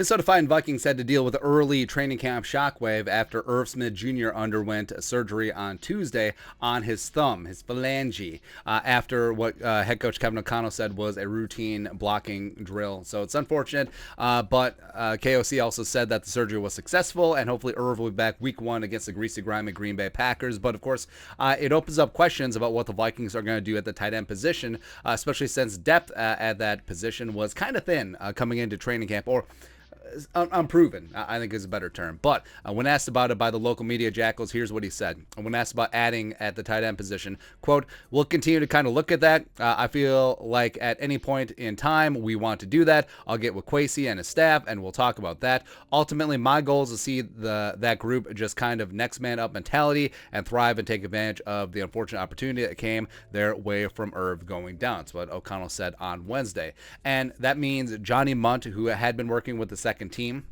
Minnesota Fighting Vikings had to deal with early training camp shockwave after Irv Smith Jr. underwent surgery on Tuesday on his thumb, his phalange, after what head coach Kevin O'Connell said was a routine blocking drill. So it's unfortunate, but KOC also said that the surgery was successful, and hopefully Irv will be back week 1 against the greasy, grimy Green Bay Packers. But of course, it opens up questions about what the Vikings are going to do at the tight end position, especially since depth at that position was kind of thin coming into training camp, or unproven, I think is a better term. But when asked about it by the local media jackals, here's what he said. When asked about adding at the tight end position, quote, "We'll continue to kind of look at that. I feel like at any point in time we want to do that. I'll get with Kwesi and his staff and we'll talk about that. Ultimately, my goal is to see that group just kind of next man up mentality and thrive and take advantage of the unfortunate opportunity that came their way from Irv going down." That's what O'Connell said on Wednesday. And that means Johnny Munt, who had been working with the second team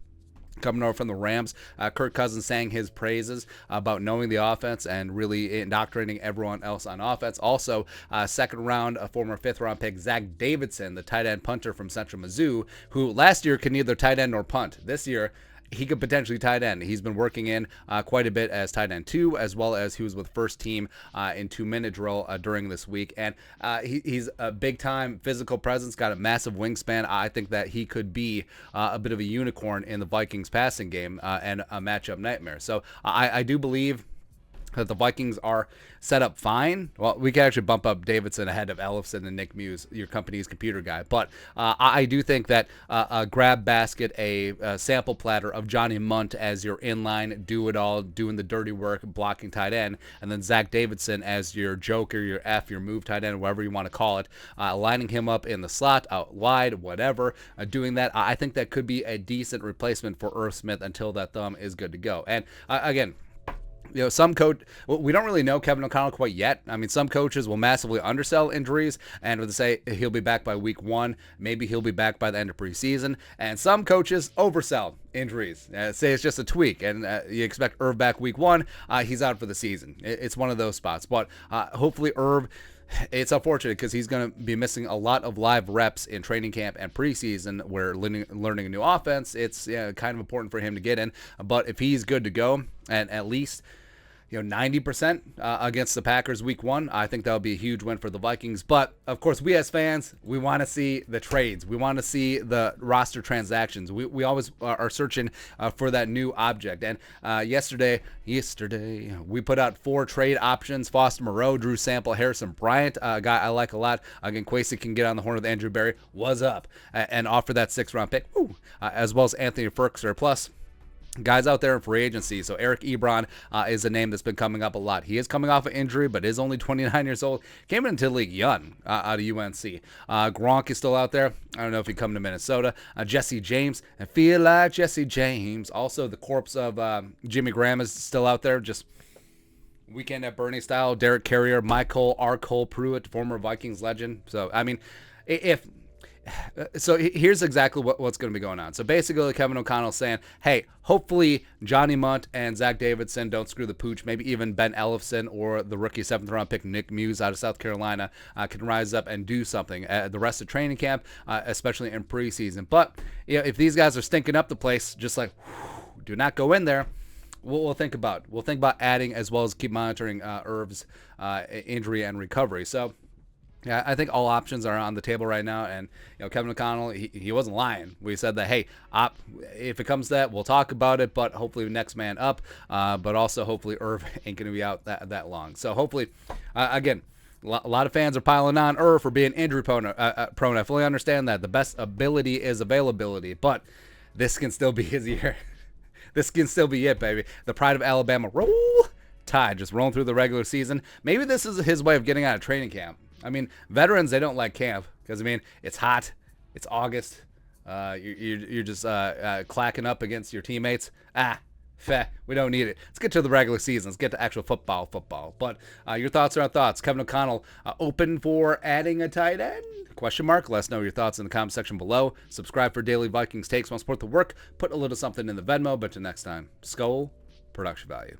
coming over from the Rams, Kirk Cousins sang his praises about knowing the offense and really indoctrinating everyone else on offense. Also, second round, a former fifth round pick, Zach Davidson, the tight end punter from Central Mizzou, who last year could neither tight end nor punt. This year, he could potentially tight end. He's been working in quite a bit as tight end 2, as well as he was with first team in 2-minute drill during this week. And he's a big-time physical presence, got a massive wingspan. I think that he could be a bit of a unicorn in the Vikings passing game and a matchup nightmare. So I do believe that the Vikings are set up fine. Well, we can actually bump up Davidson ahead of Ellefson and Nick Muse, your company's computer guy. But I do think that a grab basket, a sample platter of Johnny Munt as your inline, do-it-all, doing the dirty work, blocking tight end, and then Zach Davidson as your joker, your F, your move tight end, whatever you want to call it, lining him up in the slot, out wide, whatever, doing that. I think that could be a decent replacement for Irv Smith until that thumb is good to go. And again, you know, some coach, we don't really know Kevin O'Connell quite yet. I mean, some coaches will massively undersell injuries and would say he'll be back by week 1. Maybe he'll be back by the end of preseason. And some coaches oversell injuries. Say it's just a tweak and you expect Irv back week 1. He's out for the season. It's one of those spots. But hopefully Irv, it's unfortunate because he's going to be missing a lot of live reps in training camp and preseason where learning a new offense. It's kind of important for him to get in. But if he's good to go and at least 90% against the Packers week 1, I think that would be a huge win for the Vikings. But, of course, we as fans, we want to see the trades. We want to see the roster transactions. We always are searching for that new object. And yesterday, we put out 4 trade options. Foster Moreau, Drew Sample, Harrison Bryant, a guy I like a lot. Again, Kwesi can get on the horn with Andrew Berry. Was up. And offer that 6th-round pick. As well as Anthony Firkser. Plus, guys out there in free agency. So Eric Ebron is a name that's been coming up a lot. He is coming off an injury, but is only 29 years old. Came into the league young out of UNC. Gronk is still out there. I don't know if he come to Minnesota. Jesse James. I feel like Jesse James. Also, the corpse of Jimmy Graham is still out there. Just weekend at Bernie style. Derek Carrier, Michael R. Cole Pruitt, former Vikings legend. So, I mean, So here's exactly what's going to be going on. So basically, Kevin O'Connell saying, hey, hopefully Johnny Munt and Zach Davidson don't screw the pooch. Maybe even Ben Ellefson or the rookie 7th-round pick Nick Muse out of South Carolina can rise up and do something the rest of training camp, especially in preseason. But if these guys are stinking up the place, just like, do not go in there. We'll think about adding as well as keep monitoring Irv's injury and recovery. So, yeah, I think all options are on the table right now, and Kevin O'Connell, he wasn't lying. We said that, hey, if it comes to that, we'll talk about it, but hopefully next man up, but also hopefully Irv ain't going to be out that long. So hopefully, again, a lot of fans are piling on Irv for being injury prone. I fully understand that. The best ability is availability, but this can still be his year. This can still be it, baby. The pride of Alabama, roll Tide, just rolling through the regular season. Maybe this is his way of getting out of training camp. I mean, veterans, they don't like camp because, it's hot. It's August. You're just clacking up against your teammates. We don't need it. Let's get to the regular season. Let's get to actual football. But your thoughts are our thoughts. Kevin O'Connell, open for adding a tight end? Question mark. Let us know your thoughts in the comment section below. Subscribe for daily Vikings takes. Want to support the work? Put a little something in the Venmo. But till next time, Skull Production Value.